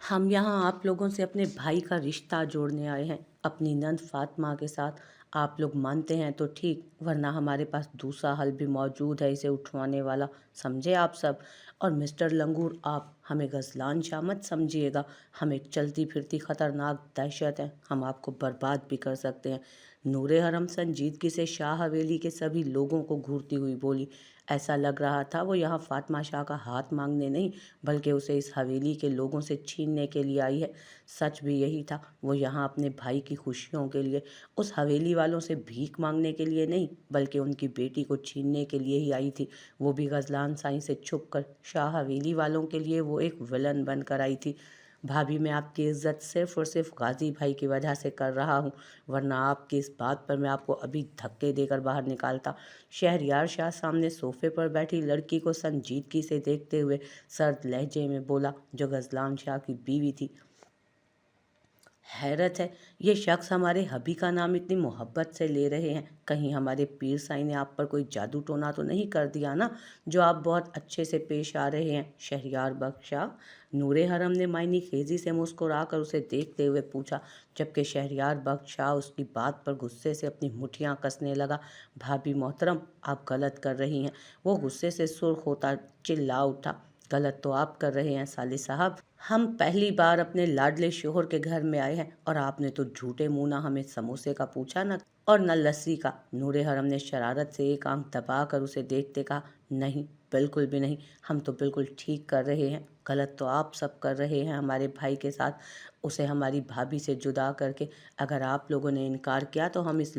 हम यहाँ आप लोगों से अपने भाई का रिश्ता जोड़ने आए हैं अपनी नंद फातिमा के साथ। आप लोग मानते हैं तो ठीक, वरना हमारे पास दूसरा हल भी मौजूद है इसे उठवाने वाला। समझे आप सब। और मिस्टर लंगूर, आप हमें गजलान शाह मत समझिएगा। हम एक चलती फिरती खतरनाक दहशत हैं, हम आपको बर्बाद भी कर सकते हैं। नूरे हरम संजीदगी से शाह हवेली के सभी लोगों को घूरती हुई बोली। ऐसा लग रहा था वो यहाँ फातिमा शाह का हाथ मांगने नहीं, बल्कि उसे इस हवेली के लोगों से छीनने के लिए आई है। सच भी यही था, वो यहाँ अपने भाई की खुशियों के लिए, उस हवेली वालों से भीख मांगने के लिए नहीं, बल्कि उनकी बेटी को छीनने के लिए ही आई थी। वो भी गजलान साईं से छुप कर। शाह हवेली वालों के लिए वो एक विलन बनकर आई थी। भाभी, मैं आपकी इज्जत सिर्फ और सिर्फ गाजी भाई की वजह से कर रहा हूँ, वरना आपकी इस बात पर मैं आपको अभी धक्के देकर बाहर निकालता। शहरयार शाह सामने सोफे पर बैठी लड़की को संजीदगी से देखते हुए सर्द लहजे में बोला, जो गजलान शाह की बीवी थी। हैरत है, ये शख्स हमारे हबी का नाम इतनी मोहब्बत से ले रहे हैं। कहीं हमारे पीर साईं ने आप पर कोई जादू टोना तो नहीं कर दिया ना, जो आप बहुत अच्छे से पेश आ रहे हैं शहरयार बख्शा। नूरे हरम ने मायनी खेजी से मुस्कुराकर उसे देखते हुए पूछा, जबकि शहरयार बख्शा उसकी बात पर गुस्से से अपनी मुठियां कसने लगा। भाभी मोहतरम, आप गलत कर रही हैं। वो गुस्से से सुर्ख होता चिल्ला उठा। गलत तो आप कर रहे हैं साले साहब। हम पहली बार अपने लाडले शोहर के घर में आए हैं और आपने तो झूठे मुंह ना हमें समोसे का पूछा न और न लस्सी का। नूरे हरम ने शरारत से एक आंख दबाकर उसे देखते कहा, नहीं, बिल्कुल भी नहीं। हम तो बिल्कुल ठीक कर रहे हैं। गलत तो आप सब कर रहे हैं हमारे भाई के साथ, उसे हमारी भाभी से जुदा करके। अगर आप लोगों ने इनकार किया तो हम इस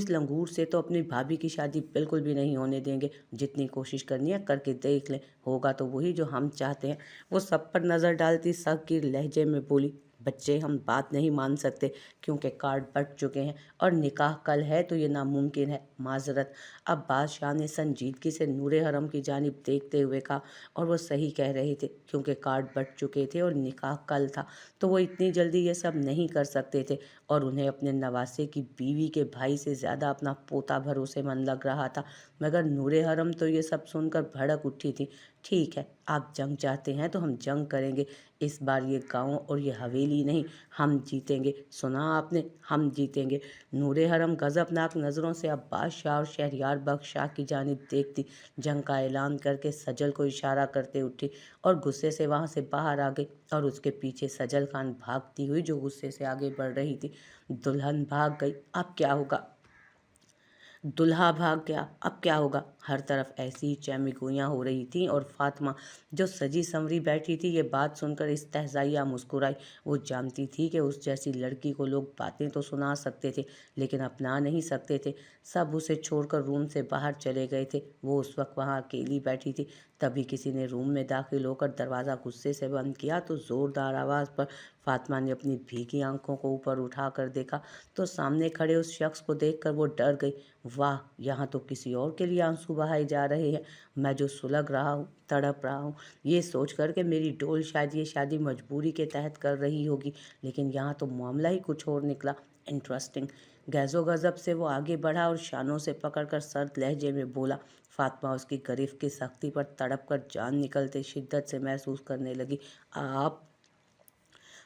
लंगूर से तो अपनी भाभी की शादी बिल्कुल भी नहीं होने देंगे। जितनी कोशिश करनी है करके देख लें, होगा तो वही जो हम चाहते हैं। वो सब पर नज़र डालती सख्त लहजे में बोली, बच्चे, हम बात नहीं मान सकते, क्योंकि कार्ड बट चुके हैं और निकाह कल है तो ये नामुमकिन है। माजरत। अब बादशाह ने संजीदगी से नूरे हरम की जानिब देखते हुए कहा, और वो सही कह रहे थे, क्योंकि कार्ड बट चुके थे और निकाह कल था, तो वो इतनी जल्दी ये सब नहीं कर सकते थे। और उन्हें अपने नवासे की बीवी के भाई से ज़्यादा अपना पोता भरोसेमंद लग रहा था। मगर नूरे हरम तो ये सब सुनकर भड़क उठी थी। ठीक है, आप जंग चाहते हैं तो हम जंग करेंगे। इस बार ये गांव और ये हवेली नहीं, हम जीतेंगे। सुना आपने, हम जीतेंगे। नूरे हरम गजबनाक नज़रों से अब्बास शाह और शहरयार बख्श शाह की जानिब देखती, जंग का ऐलान करके सजल को इशारा करते उठी और गुस्से से वहां से बाहर आ गई। और उसके पीछे सजल खान भागती हुई, जो गुस्से से आगे बढ़ रही थी। दुल्हन भाग गई, अब क्या होगा। दुल्हा भाग गया, अब क्या होगा। हर तरफ ऐसी ही चहमगोइयाँ हो रही थीं और फातिमा, जो सजी संवरी बैठी थी, ये बात सुनकर इस्तहज़ाइया मुस्कुराई। वो जानती थी कि उस जैसी लड़की को लोग बातें तो सुना सकते थे, लेकिन अपना नहीं सकते थे। सब उसे छोड़कर रूम से बाहर चले गए थे। वो उस वक्त वहाँ अकेली बैठी थी। तभी किसी ने रूम में दाखिल होकर दरवाज़ा गुस्से से बंद किया तो ज़ोरदार आवाज़ पर फातिमा ने अपनी भीगी आंखों को ऊपर उठाकर देखा तो सामने खड़े उस शख्स को देखकर वो डर गई। वाह, यहाँ तो किसी और के लिए आंसू बहाए जा रहे हैं। मैं जो सुलग रहा हूँ, तड़प रहा हूँ, ये सोच कर कि मेरी डोल शायद ये शादी मजबूरी के तहत कर रही होगी, लेकिन यहाँ तो मामला ही कुछ और निकला। इंटरेस्टिंग। गैज़ो गज़ब से वो आगे बढ़ा और शानों से पकड़कर सर्द लहजे में बोला। फातिमा उसकी गिरफ्त की सख्ती पर तड़प कर जान निकलते शिद्दत से महसूस करने लगी। आप।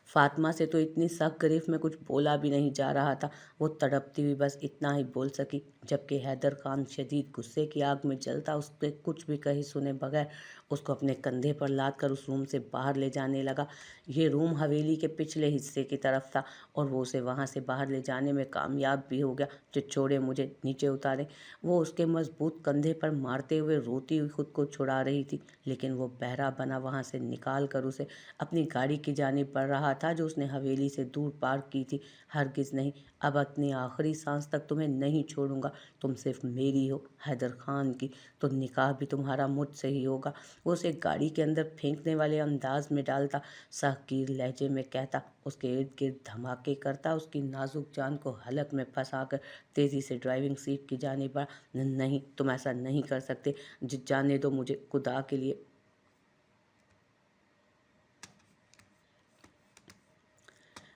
फातिमा से तो इतनी सख्त गिरफ्त में कुछ बोला भी नहीं जा रहा था। वो तड़पती हुई बस इतना ही बोल सकी, जबकि हैदर खान शदीद गुस्से की आग में जलता उसके कुछ भी कहे सुने बगैर उसको अपने कंधे पर लाद कर उस रूम से बाहर ले जाने लगा। ये रूम हवेली के पिछले हिस्से की तरफ था और वो उसे वहाँ से बाहर ले जाने में कामयाब भी हो गया। जो छोड़े मुझे, नीचे उतारे। वो उसके मजबूत कंधे पर मारते हुए रोती हुई खुद को छुड़ा रही थी, लेकिन वो बहरा बना वहाँ से निकाल कर उसे अपनी गाड़ी की जानिब बढ़ रहा था, जो उसने हवेली से दूर पार्क की थी। हरगिज़ नहीं, अब अपनी आखिरी सांस तक तुम्हें नहीं छोड़ूंगा। तुम सिर्फ मेरी हो, हैदर खान की, तो निकाह भी तुम्हारा मुझसे ही होगा। वो उसे गाड़ी के अंदर फेंकने वाले अंदाज में डालता, सहकीर लहजे में कहता, उसके इर्द गिर्द धमाके करता, उसकी नाजुक जान को हलक में फंसाकर तेज़ी से ड्राइविंग सीट की जानिब बढ़ा। नहीं, तुम ऐसा नहीं कर सकते। जाने दो मुझे, खुदा के लिए।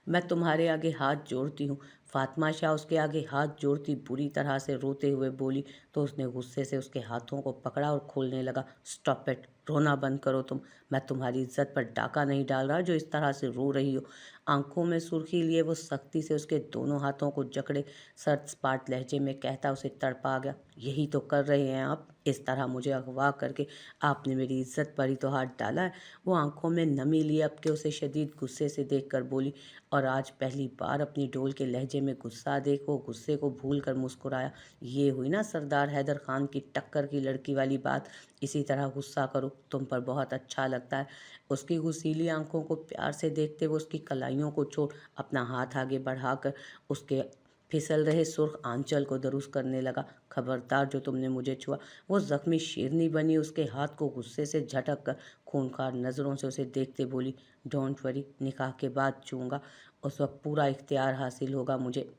मैं तुम्हारे आगे हाथ जोड़ती हूँ। फातिमा शाह उसके आगे हाथ जोड़ती बुरी तरह से रोते हुए बोली तो उसने गुस्से से उसके हाथों को पकड़ा और खोलने लगा। स्टॉप इट, रोना बंद करो तुम। मैं तुम्हारी इज्जत पर डाका नहीं डाल रहा जो इस तरह से रो रही हो। आंखों में सुर्खी लिए वो सख्ती से उसके दोनों हाथों को जकड़े सर्द सपाट लहजे में कहता उसे तड़पा गया। यही तो कर रहे हैं आप, इस तरह मुझे अगवा करके आपने मेरी इज्जत पर ही तो हाथ डाला है। वो आंखों में नमी लिए अब के उसे शदीद गुस्से से देखकर बोली और आज पहली बार अपनी डोल के लहजे में गुस्सा देख वो गुस्से को भूल कर मुस्कुराया। ये हुई ना सरदार हैदर खान की टक्कर की लड़की वाली बात। इसी तरह गुस्सा करो, तुम पर बहुत अच्छा लगता है। उसकी गुस्सीली आंखों को प्यार से देखते हुए उसकी कलाइयों को छोड़ अपना हाथ आगे बढ़ाकर उसके फिसल रहे सुर्ख आंचल को दुरुस्त करने लगा। खबरदार, जो तुमने मुझे छुआ। वो जख्मी शेरनी बनी उसके हाथ को गुस्से से झटक कर खूंखार नज़रों से उसे देखते बोली, डोंट वरी, निकाह के बाद छूऊंगा, उस वक्त पूरा इख्तियार हासिल होगा मुझे।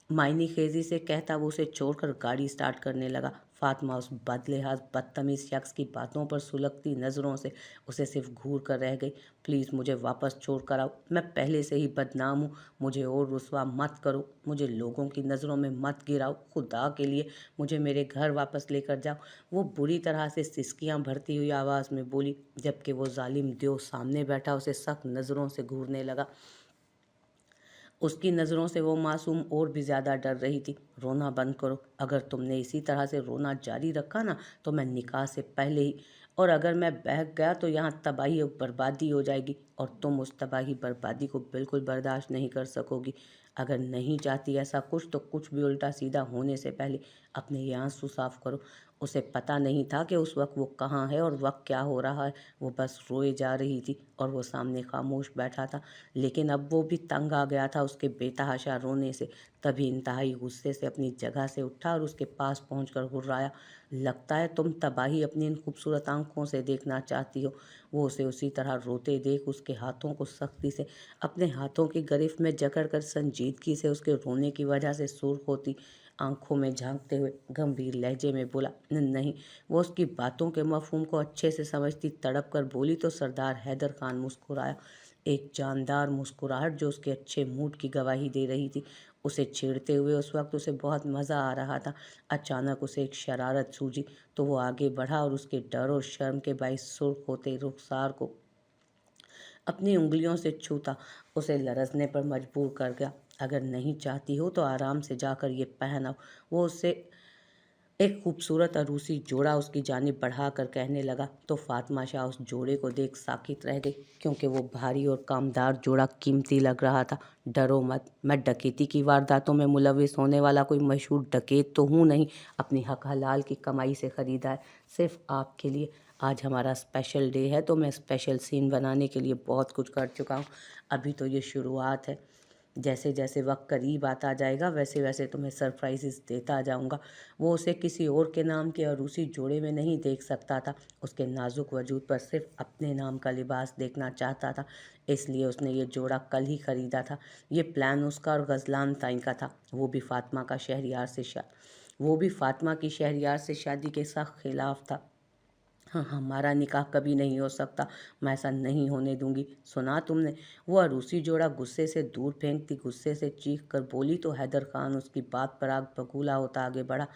मायनी खेजी से कहता वो उसे छोड़कर गाड़ी स्टार्ट करने लगा। फातिमा उस बदलेहाज बदतमीज शख्स की बातों पर सुलगती नज़रों से उसे सिर्फ घूर कर रह गई। प्लीज़ मुझे वापस छोड़ कर आओ, मैं पहले से ही बदनाम हूँ। मुझे और रुसवा मत करो, मुझे लोगों की नज़रों में मत गिराओ। खुदा के लिए मुझे मेरे घर वापस लेकर जाओ। वो बुरी तरह से सिसकियाँ भरती हुई आवाज़ में बोली, जबकि वो जालिम देव सामने बैठा उसे सख्त नज़रों से घूरने लगा। उसकी नज़रों से वो मासूम और भी ज़्यादा डर रही थी। रोना बंद करो, अगर तुमने इसी तरह से रोना जारी रखा ना तो मैं निकाह से पहले ही, और अगर मैं बहक गया तो यहाँ तबाही और बर्बादी हो जाएगी और तुम उस तबाही बर्बादी को बिल्कुल बर्दाश्त नहीं कर सकोगी। अगर नहीं चाहती ऐसा कुछ तो कुछ भी उल्टा सीधा होने से पहले अपने ये आंसू साफ करो। उसे पता नहीं था कि उस वक्त वो कहाँ है और वक्त क्या हो रहा है। वो बस रोए जा रही थी और वो सामने खामोश बैठा था, लेकिन अब वो भी तंग आ गया था उसके बेतहाशा रोने से। तभी इंतहाई गुस्से से अपनी जगह से उठा और उसके पास पहुंचकर हुर्राया, लगता है तुम तबाही अपनी इन खूबसूरत आंखों से देखना चाहती हो। वो उसे उसी तरह रोते देख उसके हाथों को सख्ती से अपने हाथों की गिरफ्त में जकड़ कर संजीदगी से उसके रोने की वजह से सुर्ख होती आंखों में झांकते हुए गंभीर लहजे में बोला, नहीं। वो उसकी बातों के मफहूम को अच्छे से समझती तड़प कर बोली तो सरदार हैदर खान मुस्कुराया, एक जानदार मुस्कुराहट जो उसके अच्छे मूड की गवाही दे रही थी। उसे छेड़ते हुए उस वक्त उसे बहुत मज़ा आ रहा था। अचानक उसे एक शरारत सूझी तो वो आगे बढ़ा और उसके डर और शर्म के बाइस सुर्ख होते रुखसार को अपनी उंगलियों से छूता उसे लरजने पर मजबूर कर गया। अगर नहीं चाहती हो तो आराम से जाकर ये पहनाओ। वो उससे एक खूबसूरत अरूसी जोड़ा उसकी जानिब बढ़ाकर कहने लगा तो फातिमा शाह उस जोड़े को देख साकित रह गई, क्योंकि वो भारी और कामदार जोड़ा कीमती लग रहा था। डरो मत, मैं डकैती की वारदातों में मुलविस होने वाला कोई मशहूर डकैत तो हूँ नहीं। अपनी हक हलाल की कमाई से ख़रीदा है, सिर्फ आपके लिए। आज हमारा स्पेशल डे है तो मैं स्पेशल सीन बनाने के लिए बहुत कुछ कर चुका हूँ। अभी तो ये शुरुआत है, जैसे जैसे वक्त करीब आता जाएगा वैसे वैसे तुम्हें सरप्राइजेस देता जाऊंगा। वो उसे किसी और के नाम के अरूसी जोड़े में नहीं देख सकता था, उसके नाजुक वजूद पर सिर्फ अपने नाम का लिबास देखना चाहता था। इसलिए उसने ये जोड़ा कल ही खरीदा था। ये प्लान उसका और गजलान ताई का था। वो भी फातिमा की शहरियार से शादी के सख्त खिलाफ था। हाँ, हमारा निकाह कभी नहीं हो सकता, मैं ऐसा नहीं होने दूंगी। सुना तुमने? वो अरूसी जोड़ा गुस्से से दूर फेंकती गुस्से से चीख कर बोली तो हैदर खान उसकी बात पर आग बबूला होता आगे बढ़ा,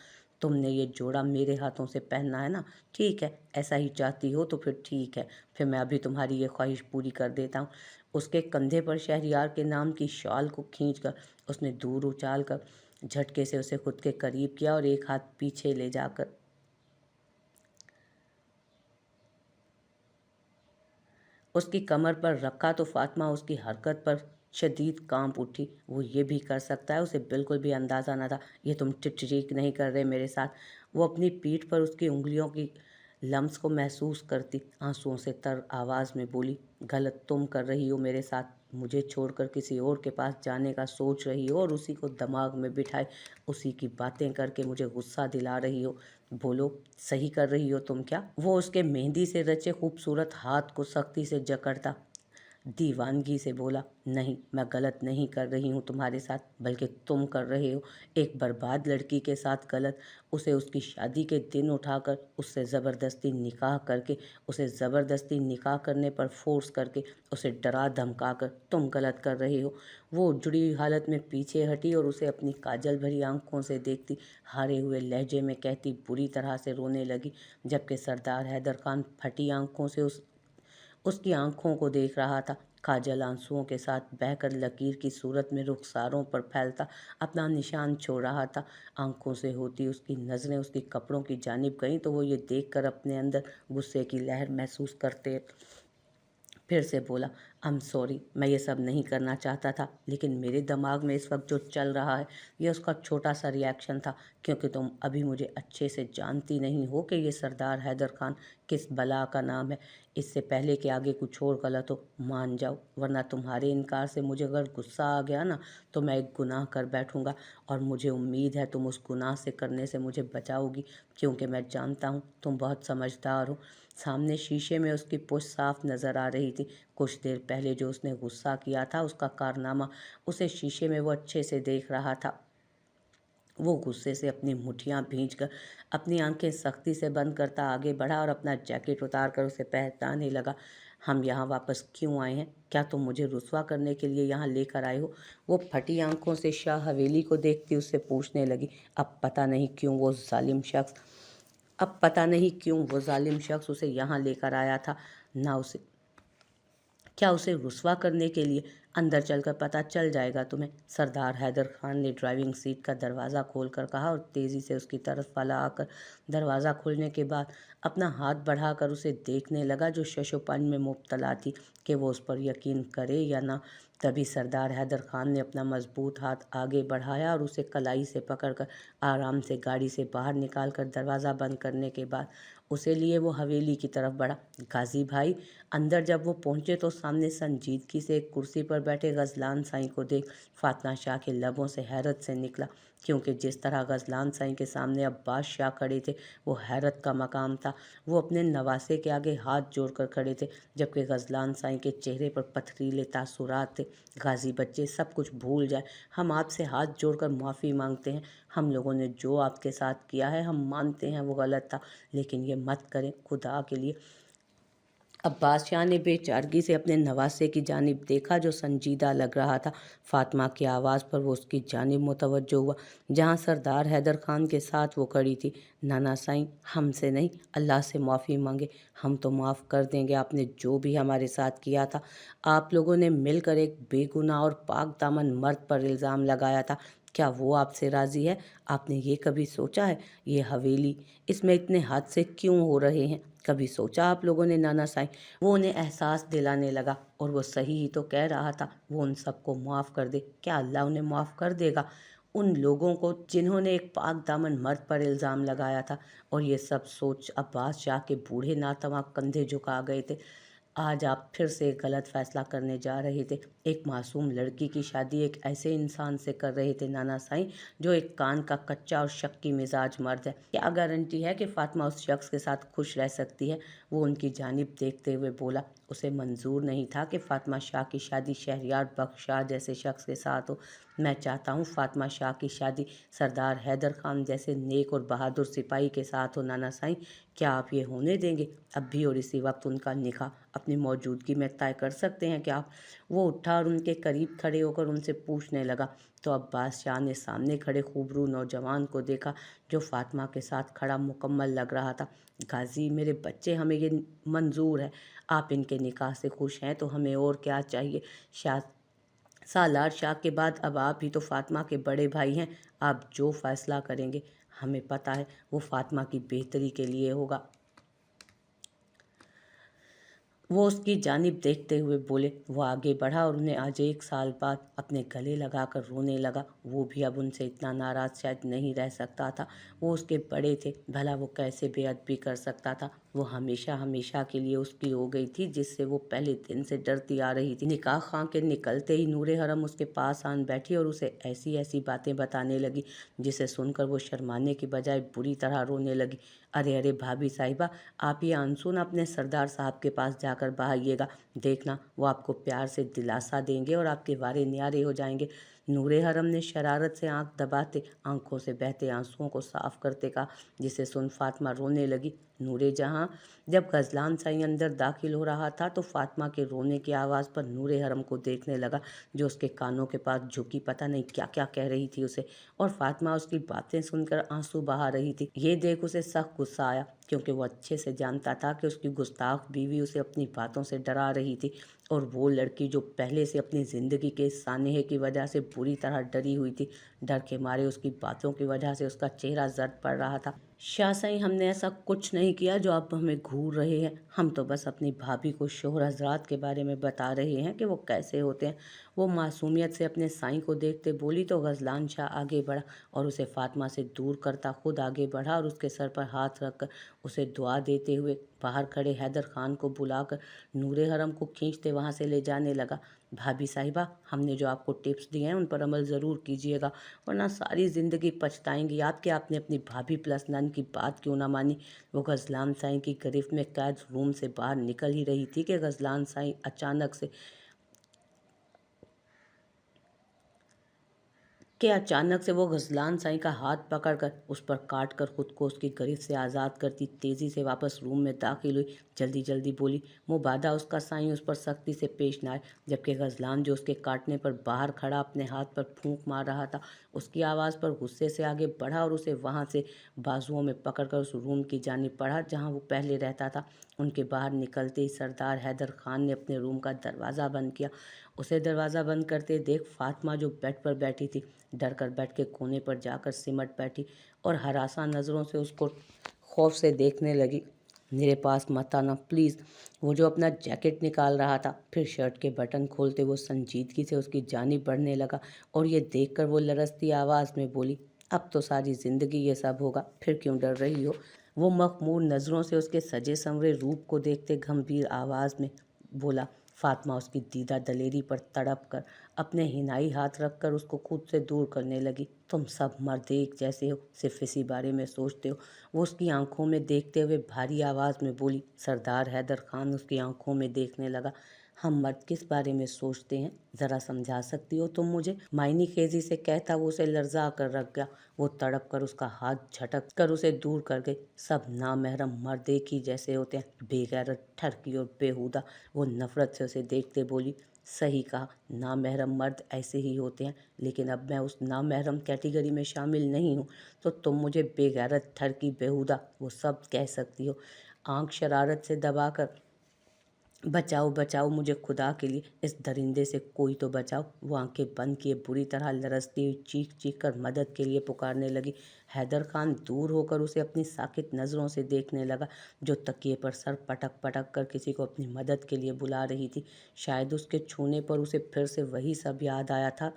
तुमने ये जोड़ा मेरे हाथों से पहनना है ना? ठीक है, ऐसा ही चाहती हो तो फिर ठीक है, फिर मैं अभी तुम्हारी ये ख्वाहिश पूरी कर देता हूँ। उसके कंधे पर शहरियार के नाम की शॉल को खींच कर उसने दूर उछाल कर झटके से उसे खुद के करीब किया और एक हाथ पीछे ले जाकर उसकी कमर पर रखा तो फातिमा उसकी हरकत पर शदीद कांप उठी। वो ये भी कर सकता है, उसे बिल्कुल भी अंदाज़ा न था। ये तुम ठीक नहीं कर रहे मेरे साथ। वो अपनी पीठ पर उसकी उंगलियों की लम्स को महसूस करती आंसुओं से तर आवाज़ में बोली, गलत तुम कर रही हो मेरे साथ। मुझे छोड़कर किसी और के पास जाने का सोच रही हो और उसी को दिमाग में बिठाए उसी की बातें करके मुझे गुस्सा दिला रही हो। बोलो, सही कर रही हो तुम क्या? वो उसके मेहंदी से रचे खूबसूरत हाथ को सख्ती से जकड़ता दीवानगी से बोला, नहीं मैं गलत नहीं कर रही हूँ तुम्हारे साथ, बल्कि तुम कर रहे हो एक बर्बाद लड़की के साथ गलत। उसे उसकी शादी के दिन उठाकर उससे ज़बरदस्ती निकाह करके, उसे ज़बरदस्ती निकाह करने पर फोर्स करके, उसे डरा धमका कर तुम गलत कर रहे हो। वो जुड़ी हुई हालत में पीछे हटी और उसे अपनी काजल भरी आंखों से देखती, हारे हुए लहजे में कहती, बुरी तरह से रोने लगी। जबकि सरदार हैदर खान फटी आंखों से उसकी आंखों को देख रहा था। काजल आंसुओं के साथ बहकर लकीर की सूरत में रुखसारों पर फैलता अपना निशान छोड़ रहा था। आंखों से होती उसकी नज़रें उसके कपड़ों की जानिब गईं तो वो ये देखकर अपने अंदर गुस्से की लहर महसूस करते फिर से बोला, आई एम सॉरी, मैं ये सब नहीं करना चाहता था, लेकिन मेरे दिमाग में इस वक्त जो चल रहा है ये उसका छोटा सा रिएक्शन था, क्योंकि तुम अभी मुझे अच्छे से जानती नहीं हो कि ये सरदार हैदर खान किस बला का नाम है। इससे पहले कि आगे कुछ और गलत हो, मान जाओ, वरना तुम्हारे इनकार से मुझे अगर गुस्सा आ गया ना तो मैं एक गुनाह कर बैठूंगा, और मुझे उम्मीद है तुम उस गुनाह से करने से मुझे बचाओगी, क्योंकि मैं जानता हूँ तुम बहुत समझदार हो। सामने शीशे में उसकी पुश्त साफ नज़र आ रही थी। कुछ देर पहले जो उसने गुस्सा किया था उसका कारनामा उसे शीशे में वो अच्छे से देख रहा था। वो गुस्से से अपनी मुठ्ठियाँ भींचकर अपनी आंखें सख्ती से बंद करता आगे बढ़ा और अपना जैकेट उतार कर उसे पहचानने लगा। हम यहाँ वापस क्यों आए हैं? क्या तुम मुझे रुस्वा करने के लिए यहाँ लेकर आए हो? वो फटी आंखों से शाह हवेली को देखती उससे पूछने लगी। अब पता नहीं क्यों वो जालिम शख्स उसे यहाँ लेकर आया था। ना उसे क्या उसे रुस्वा करने के लिए? अंदर चलकर पता चल जाएगा तुम्हें, सरदार हैदर खान ने ड्राइविंग सीट का दरवाज़ा खोलकर कहा और तेज़ी से उसकी तरफ वाला आकर दरवाज़ा खोलने के बाद अपना हाथ बढ़ाकर उसे देखने लगा, जो शशोपन में मुब्तला थी कि वो उस पर यकीन करे या ना। तभी सरदार हैदर खान ने अपना मजबूत हाथ आगे बढ़ाया और उसे कलाई से पकड़कर आराम से गाड़ी से बाहर निकालकर दरवाज़ा बंद करने के बाद उसे लिए वो हवेली की तरफ बढ़ा। गाजी भाई, अंदर जब वो पहुंचे तो सामने संजीदगी से एक कुर्सी पर बैठे गजलान साईं को देख फातिमा शाह के लबों से हैरत से निकला, क्योंकि जिस तरह गजलान साईं के सामने अब्बास शाह खड़े थे वो हैरत का मकाम था। वो अपने नवासे के आगे हाथ जोड़कर खड़े थे, जबकि गजलान साईं के चेहरे पर पथरीले तासुरात थे। गाजी बच्चे, सब कुछ भूल जाए, हम आपसे हाथ जोड़कर माफ़ी मांगते हैं। हम लोगों ने जो आपके साथ किया है हम मानते हैं वो गलत था, लेकिन ये मत करें खुदा के लिए। अब्बास शाह ने बेचारगी से अपने नवासे की जानिब देखा जो संजीदा लग रहा था। फातिमा की आवाज़ पर वो उसकी जानिब मुतवज्जो हुआ, जहाँ सरदार हैदर खान के साथ वो खड़ी थी। नाना साईं, हमसे नहीं, अल्लाह से माफ़ी मांगे, हम तो माफ़ कर देंगे आपने जो भी हमारे साथ किया था। आप लोगों ने मिलकर एक बेगुनाह और पाक दामन मर्द पर इल्ज़ाम लगाया था, क्या वो आपसे राज़ी है? आपने ये कभी सोचा है ये हवेली, इसमें इतने हादसे क्यों हो रहे हैं? कभी सोचा आप लोगों ने नाना साईं? वो उन्हें एहसास दिलाने लगा, और वो सही ही तो कह रहा था, वो उन सबको माफ़ कर दे। क्या अल्लाह उन्हें माफ़ कर देगा? उन लोगों को जिन्होंने एक पाक दामन मर्द पर इल्ज़ाम लगाया था। और ये सब सोच अब्बास शाह के बूढ़े नातवा कंधे झुका गए थे। आज आप फिर से एक गलत फैसला करने जा रहे थे। एक मासूम लड़की की शादी एक ऐसे इंसान से कर रहे थे नाना साईं, जो एक कान का कच्चा और शक्की मिजाज मर्द है। क्या गारंटी है कि फातिमा उस शख्स के साथ खुश रह सकती है? वो उनकी जानिब देखते हुए बोला। उसे मंजूर नहीं था कि फातिमा शाह की शादी शहरयार बख्श शाह जैसे शख्स के साथ हो। मैं चाहता हूँ फातिमा शाह की शादी सरदार हैदर खान जैसे नेक और बहादुर सिपाही के साथ हो। नाना साईं, क्या आप ये होने देंगे? अब भी और इसी वक्त उनका निकाह अपनी मौजूदगी में तय कर सकते हैं क्या आप? वो उठा और उनके करीब खड़े होकर उनसे पूछने लगा, तो अब्बास शाह ने सामने खड़े खूबरू नौजवान को देखा, जो फातिमा के साथ खड़ा मुकम्मल लग रहा था। गाजी, मेरे बच्चे, हमें ये मंजूर है, आप इनके निकाह से खुश हैं तो हमें और क्या चाहिए। शाह सालार शाह के बाद अब आप ही तो फातिमा के बड़े भाई हैं। आप जो फैसला करेंगे हमें पता है वो फातिमा की बेहतरी के लिए होगा। वो उसकी जानिब देखते हुए बोले। वो आगे बढ़ा और उन्हें आज 1 साल बाद अपने गले लगाकर रोने लगा। वो भी अब उनसे इतना नाराज़ शायद नहीं रह सकता था। वो उसके बड़े थे, भला वो कैसे बेअदबी कर सकता था। वो हमेशा हमेशा के लिए उसकी हो गई थी, जिससे वो पहले दिन से डरती आ रही थी। निकाह खां के निकलते ही नूरे हरम उसके पास आन बैठी और उसे ऐसी ऐसी बातें बताने लगी जिसे सुनकर वो शर्माने की बजाय बुरी तरह रोने लगी। अरे अरे भाभी साहिबा, आप ये अनसुन अपने सरदार साहब के पास जाकर बहाइएगा, देखना वो आपको प्यार से दिलासा देंगे और आपके वारे न्यारे हो जाएंगे। नूरे हरम ने शरारत से आंख दबाते, आंखों से बहते आंसुओं को साफ करते कहा, जिसे सुन फातिमा रोने लगी। नूरे जहां जब गजलान साईं अंदर दाखिल हो रहा था तो फातिमा के रोने की आवाज़ पर नूरे हरम को देखने लगा, जो उसके कानों के पास झुकी पता नहीं क्या क्या कह रही थी उसे, और फातिमा उसकी बातें सुनकर आंसू बहा रही थी। ये देख उसे सख्त गुस्सा आया, क्योंकि वो अच्छे से जानता था कि उसकी गुस्ताख बीवी उसे अपनी बातों से डरा रही थी, और वो लड़की जो पहले से अपनी ज़िंदगी के सानहे की वजह से बुरी तरह डरी हुई थी, डर के मारे उसकी बातों की वजह से उसका चेहरा जर्द पड़ रहा था। शाह साईं, हमने ऐसा कुछ नहीं किया जो आप हमें घूर रहे हैं। हम तो बस अपनी भाभी को शोहर हजरात के बारे में बता रहे हैं कि वो कैसे होते हैं। वो मासूमियत से अपने साईं को देखते बोली तो गजलान शाह आगे बढ़ा और उसे फातिमा से दूर करता खुद आगे बढ़ा और उसके सर पर हाथ रखकर उसे दुआ देते हुए बाहर खड़े हैदर खान को बुलाकर नूरे हरम को खींचते वहाँ से ले जाने लगा। भाभी साहिबा, हमने जो आपको टिप्स दिए हैं उन पर अमल ज़रूर कीजिएगा, वरना सारी ज़िंदगी पछताएंगी आप कि आपने अपनी भाभी प्लस नन की बात क्यों ना मानी। वो गजलान साईं की गिरफ्त में कैद रूम से बाहर निकल ही रही थी कि गजलान साईं अचानक से वो गजलान साईं का हाथ पकड़कर उस पर काट कर खुद को उसकी गिरफ्त से आज़ाद करती तेज़ी से वापस रूम में दाखिल हुई। जल्दी जल्दी बोली, मुबादा उसका साईं उस पर सख्ती से पेश न आए, जबकि गजलान जो उसके काटने पर बाहर खड़ा अपने हाथ पर फूंक मार रहा था, उसकी आवाज़ पर गुस्से से आगे बढ़ा और उसे वहाँ से बाजुओं में पकड़कर उस रूम की जानिब बढ़ा जहाँ वो पहले रहता था। उनके बाहर निकलते ही सरदार हैदर खान ने अपने रूम का दरवाज़ा बंद किया। उसे दरवाज़ा बंद करते देख फातिमा जो बेड पर बैठी थी डर कर बेड के कोने पर जाकर सिमट बैठी और हरासा नज़रों से उसको खौफ से देखने लगी। मेरे पास मत आना प्लीज़। वो जो अपना जैकेट निकाल रहा था, फिर शर्ट के बटन खोलते वो संजीदगी से उसकी जानिब बढ़ने लगा और ये देखकर वो लरजती आवाज़ में बोली, अब तो सारी ज़िंदगी ये सब होगा, फिर क्यों डर रही हो। वो मखमूर नज़रों से उसके सजे संवरे रूप को देखते गंभीर आवाज़ में बोला। फातिमा उसकी दीदा दलेरी पर तड़प कर अपने हिनाई हाथ रखकर उसको खुद से दूर करने लगी। तुम सब मर्द एक जैसे हो, सिर्फ इसी बारे में सोचते हो। वो उसकी आंखों में देखते हुए भारी आवाज़ में बोली। सरदार हैदर खान उसकी आंखों में देखने लगा। हम मर्द किस बारे में सोचते हैं, ज़रा समझा सकती हो तुम मुझे। मायनी खेजी से कहता वो उसे लर्जा कर रख गया। वो तड़प कर उसका हाथ झटक कर उसे दूर कर गई। सब नामहरम मर्द एक ही जैसे होते हैं, बेगैरत, ठरकी और बेहुदा। वो नफरत से उसे देखते बोली, सही कहा, नामहरम मर्द ऐसे ही होते हैं, लेकिन अब मैं उस नामहरम कैटेगरी में शामिल नहीं हूँ, तो तुम मुझे बेगैरत, ठरकी, बेहुदा वो सब कह सकती हो। आंख शरारत से दबाकर, बचाओ बचाओ मुझे खुदा के लिए, इस दरिंदे से कोई तो बचाओ। वो आंखें बंद किए बुरी तरह लरसती हुई चीख चीख कर मदद के लिए पुकारने लगी। हैदर खान दूर होकर उसे अपनी साकित नज़रों से देखने लगा, जो तकिए पर सर पटक पटक कर किसी को अपनी मदद के लिए बुला रही थी। शायद उसके छूने पर उसे फिर से वही सब याद आया था।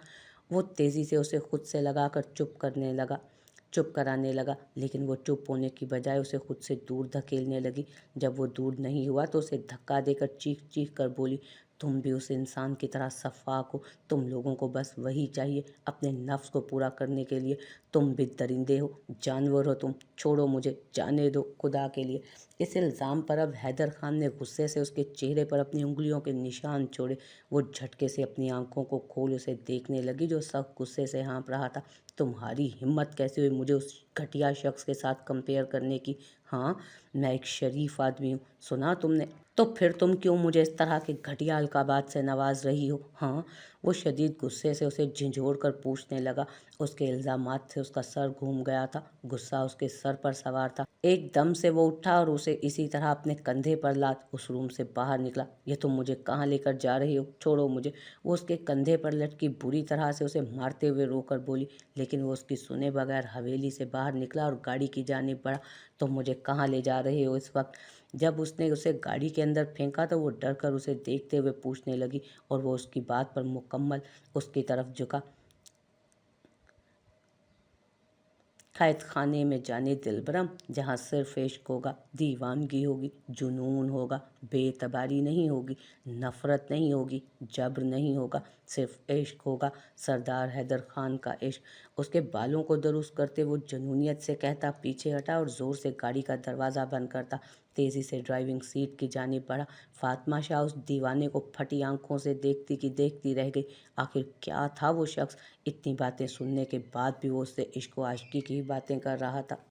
वो तेज़ी से उसे खुद से लगाकर चुप कराने लगा, लेकिन वो चुप होने की बजाय उसे खुद से दूर धकेलने लगी। जब वो दूर नहीं हुआ तो उसे धक्का देकर चीख चीख कर बोली, तुम भी उस इंसान की तरह सफाक हो। तुम लोगों को बस वही चाहिए अपने नफ्स को पूरा करने के लिए। तुम भी दरिंदे हो, जानवर हो तुम। छोड़ो मुझे, जाने दो खुदा के लिए। इस इल्ज़ाम पर अब हैदर खान ने गुस्से से उसके चेहरे पर अपनी उंगलियों के निशान छोड़े। वो झटके से अपनी आंखों को खोल उसे देखने लगी, जो सख्त गुस्से से हाँफ रहा था। तुम्हारी हिम्मत कैसे हुई मुझे उस घटिया शख्स के साथ कंपेयर करने की। हाँ, मैं एक शरीफ आदमी हूँ, सुना तुमने। तो फिर तुम क्यों मुझे इस तरह के घटिया अलकाबात से नवाज रही हो। हाँ, वो शदीद गुस्से से उसे झिंझोड़ कर पूछने लगा। उसके इल्ज़ामात से उसका सर घूम गया था, गुस्सा उसके सर पर सवार था। एकदम से वो उठा और उसे इसी तरह अपने कंधे पर लाद उस रूम से बाहर निकला। ये तुम मुझे कहाँ लेकर जा रही हो, छोड़ो मुझे। वो उसके कंधे पर लटकी बुरी तरह से उसे मारते हुए रोकर बोली, लेकिन वो उसकी सुने बगैर हवेली से बाहर निकला और गाड़ी की जानिब बढ़ा। तुम मुझे कहाँ ले जा रहे हो इस वक्त। जब उसने उसे गाड़ी के अंदर फेंका तो वो डर कर उसे देखते हुए पूछने लगी, और वो उसकी बात पर मुकम्मल उसकी तरफ झुका। कैद खाने में जाने दिलबरम, जहाँ सिर्फ इश्क होगा, दीवानगी होगी, जुनून होगा, बेतबारी नहीं होगी, नफ़रत नहीं होगी, जबर नहीं होगा, सिर्फ इश्क होगा। सरदार हैदर खान का इश्क। उसके बालों को दुरुस्त करते वो जुनूनियत से कहता, पीछे हटा, और ज़ोर से गाड़ी का दरवाज़ा बंद करता। तेज़ी से ड्राइविंग सीट की जानिब बढ़ा। फातिमा शाह उस दीवाने को फटी आंखों से देखती की देखती रह गई। आखिर क्या था वो शख्स? इतनी बातें सुनने के बाद भी वो उससे इश्क व आशिकी की बातें कर रहा था।